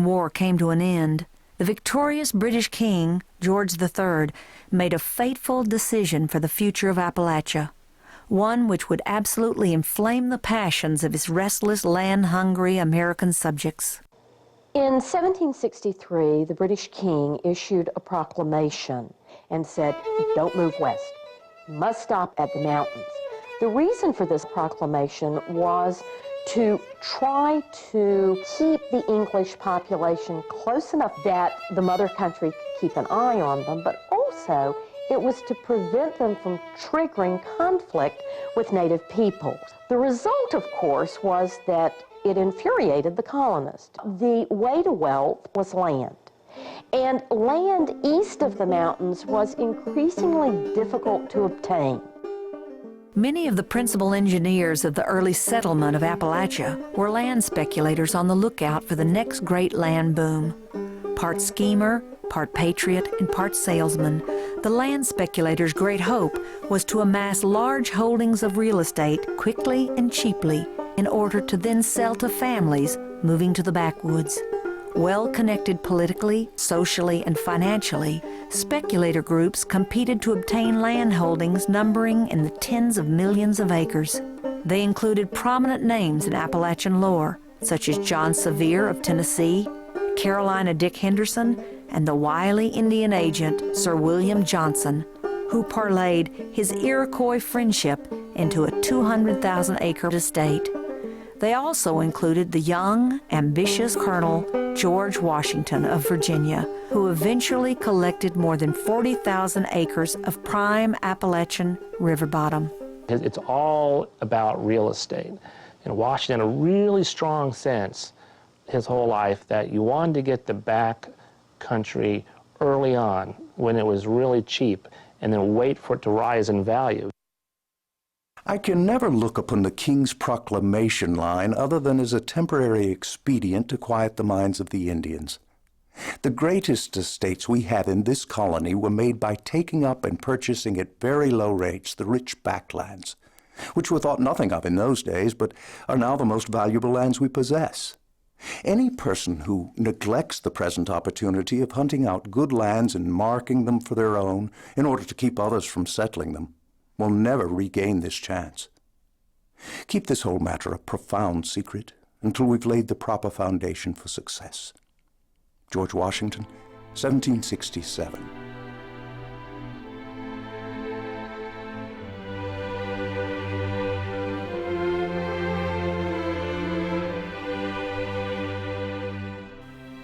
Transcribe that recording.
War came to an end, the victorious British King, George III, made a fateful decision for the future of Appalachia, one which would absolutely inflame the passions of his restless, land-hungry American subjects. In 1763, the British king issued a proclamation and said, "Don't move west. You must stop at the mountains." The reason for this proclamation was to try to keep the English population close enough that the mother country could keep an eye on them, but also it was to prevent them from triggering conflict with native peoples. The result, of course, was that it infuriated the colonists. The way to wealth was land. And land east of the mountains was increasingly difficult to obtain. Many of the principal engineers of the early settlement of Appalachia were land speculators on the lookout for the next great land boom. Part schemer, part patriot, and part salesman, the land speculators' great hope was to amass large holdings of real estate quickly and cheaply in order to then sell to families moving to the backwoods. Well connected politically, socially, and financially, speculator groups competed to obtain land holdings numbering in the tens of millions of acres. They included prominent names in Appalachian lore, such as John Sevier of Tennessee, Carolina Dick Henderson, and the wily Indian agent Sir William Johnson, who parlayed his Iroquois friendship into a 200,000-acre estate. They also included the young, ambitious Colonel George Washington of Virginia, who eventually collected more than 40,000 acres of prime Appalachian river bottom. It's all about real estate. And Washington had a really strong sense his whole life that you wanted to get the back country early on when it was really cheap and then wait for it to rise in value. I can never look upon the King's proclamation line other than as a temporary expedient to quiet the minds of the Indians. The greatest estates we had in this colony were made by taking up and purchasing at very low rates the rich backlands, which were thought nothing of in those days, but are now the most valuable lands we possess. Any person who neglects the present opportunity of hunting out good lands and marking them for their own in order to keep others from settling them will never regain this chance. Keep this whole matter a profound secret until we've laid the proper foundation for success. George Washington, 1767.